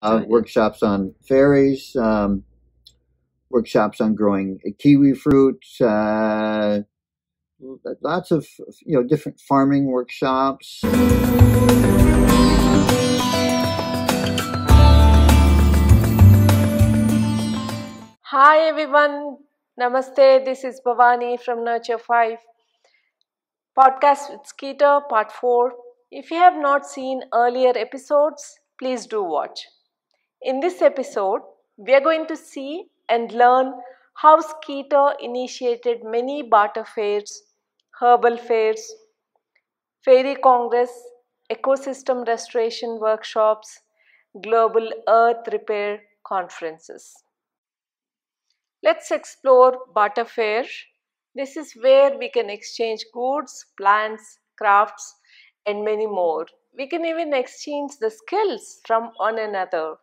workshops on fairies, workshops on growing kiwi fruit, lots of different farming workshops. Hi everyone, Namaste. This is Bhavani from Nurture5 podcast with Skeeter part 4. If you have not seen earlier episodes, please do watch. In this episode, we are going to see and learn how Skeeter initiated many barter fairs, herbal fairs, fairy congress, ecosystem restoration workshops, global earth repair conferences. Let's explore barter fair. This is where we can exchange goods, plants, crafts, and many more. We can even exchange the skills from one another.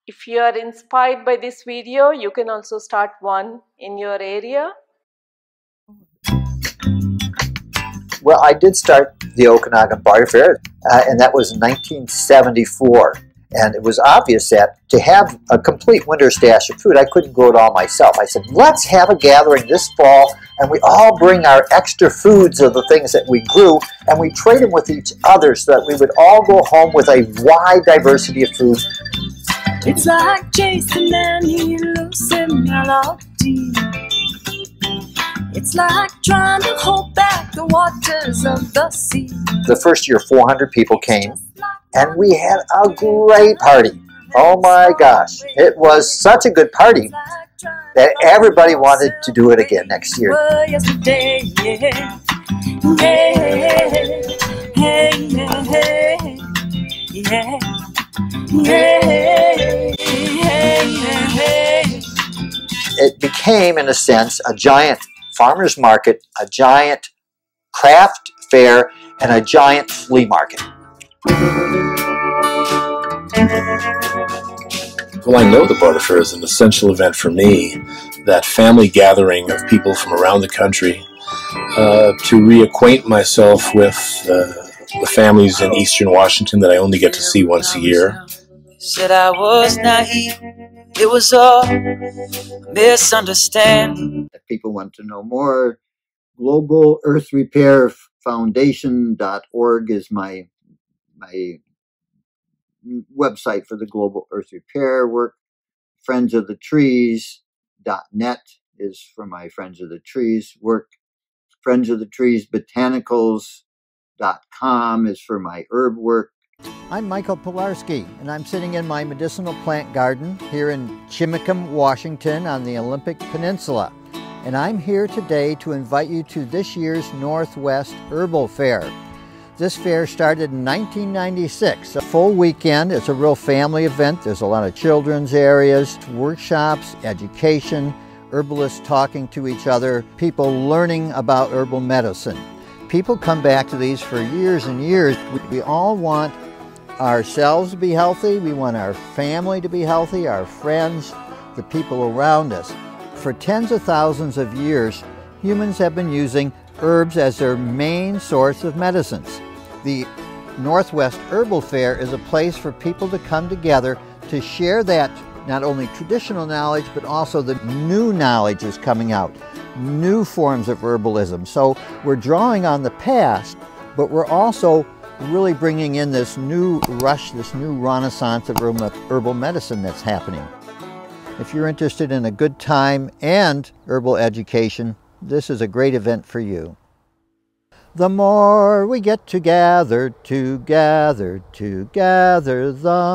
If you are inspired by this video, you can also start one in your area. Well, I did start the Okanagan Barter Fair, and that was in 1974. And it was obvious that to have a complete winter stash of food, I couldn't grow it all myself. I said, let's have a gathering this fall, and we all bring our extra foods of the things that we grew, and we trade them with each other so that we would all go home with a wide diversity of food. It's like chasing an elusive melody. It's like trying to hold back the waters of the sea. The first year, 400 people came, and we had a great party. Oh my gosh, it was such a good party that everybody wanted to do it again next year. It became, in a sense, a giant farmer's market, a giant craft fair, and a giant flea market. Well, I know the barter fair is an essential event for me, that family gathering of people from around the country to reacquaint myself with the families in Eastern Washington that I only get to see once a year. Said I was naive, it was all misunderstanding. If people want to know more, Global Earth Repair Foundation.org is my website for the Global Earth Repair work. Friendsofthetrees.net is for my Friends of the Trees work. Friends of the Trees Botanicals.com is for my herb work. I'm Michael Pilarski, and I'm sitting in my medicinal plant garden here in Chimicum, Washington on the Olympic Peninsula. And I'm here today to invite you to this year's Northwest Herbal Fair. This fair started in 1996, a full weekend. It's a real family event. There's a lot of children's areas, workshops, education, herbalists talking to each other, people learning about herbal medicine. People come back to these for years and years. We all want ourselves to be healthy. We want our family to be healthy, our friends, the people around us. For tens of thousands of years, humans have been using herbs as their main source of medicines. The Northwest Herbal Fair is a place for people to come together to share that not only traditional knowledge, but also the new knowledge is coming out, new forms of herbalism. So we're drawing on the past, but we're also really bringing in this new rush, this new renaissance of herbal medicine that's happening. If you're interested in a good time and herbal education, this is a great event for you. The more we get together, the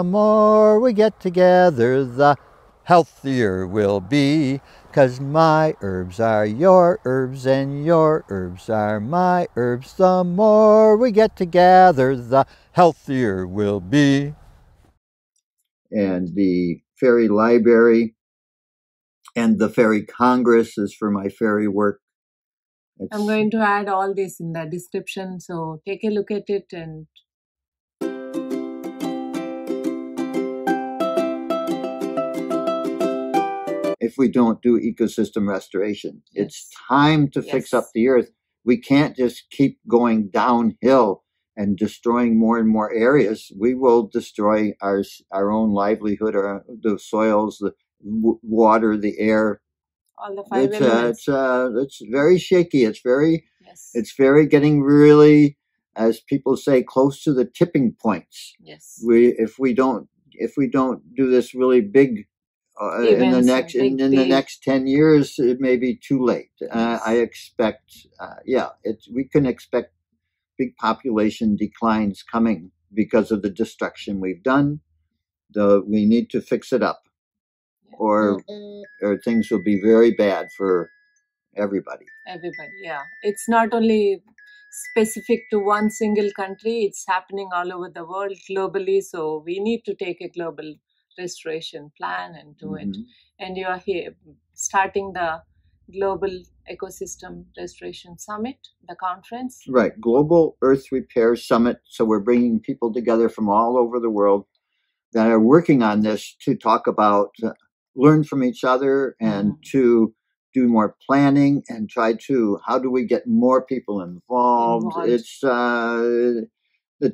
more we get together, the healthier we'll be. 'Cause my herbs are your herbs and your herbs are my herbs. The more we get together, the healthier we'll be. And the Fairy Library and the Fairy Congress is for my fairy work. I'm going to add all this in the description, so take a look at it. And if we don't do ecosystem restoration, it's time to fix up the earth. We can't just keep going downhill and destroying more and more areas, we will destroy our own livelihood, the soils, the water, the air. All the five elements. It's very shaky. It's very getting really, as people say, close to the tipping points. Yes. If we don't do this really big in the next 10 years, it may be too late. Yes. I expect, we can expect big population declines coming because of the destruction we've done. We need to fix it up, or things will be very bad for everybody. Yeah. It's not only specific to one single country, it's happening all over the world globally. So we need to take a global restoration plan and do it. And you are here starting the Global Ecosystem Restoration Summit, the conference. Right, Global Earth Repair Summit. So we're bringing people together from all over the world that are working on this to talk about, learn from each other, and to do more planning and try to, how do we get more people involved? It's the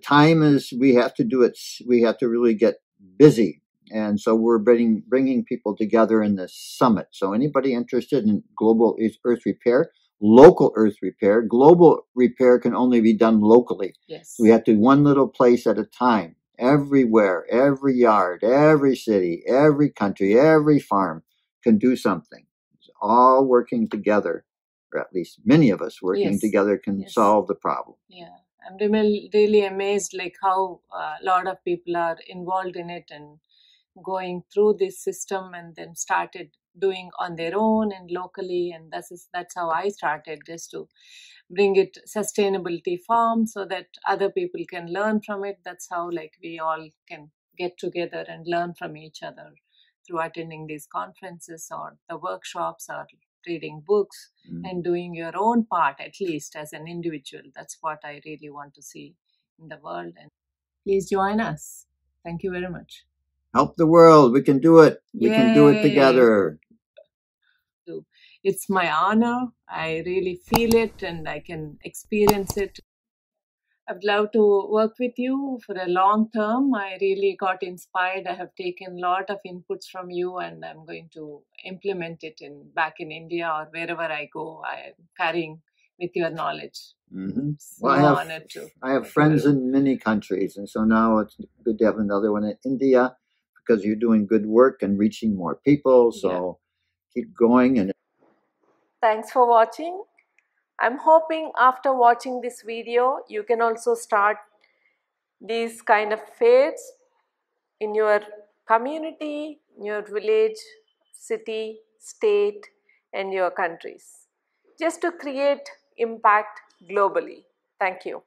time is, we have to do it. We have to really get busy. And so we're bringing people together in this summit. So anybody interested in global earth repair, local earth repair, global repair can only be done locally. Yes. We have to one little place at a time. Everywhere, every yard, every city, every country, every farm can do something. It's all working together, or at least many of us working together can solve the problem. Yeah. I'm really amazed like how a lot of people are involved in it and going through this system, and then started doing on their own and locally. And that's how I started, just to bring it sustainability form so that other people can learn from it. That's how like we all can get together and learn from each other through attending these conferences or the workshops or reading books and doing your own part, at least as an individual. That's what I really want to see in the world. And please join us. Thank you very much. Help the world. We can do it. We can do it together. It's my honor. I really feel it and I can experience it. I'd love to work with you for a long term. I really got inspired. I have taken a lot of inputs from you, and I'm going to implement it back in India or wherever I go. I am carrying with your knowledge. Well, I have friends in many countries, and so now it's good to have another one in India because you're doing good work and reaching more people. So keep going. And thanks for watching. I'm hoping after watching this video, you can also start these kind of fairs in your community, your village, city, state, and your countries, just to create impact globally. Thank you.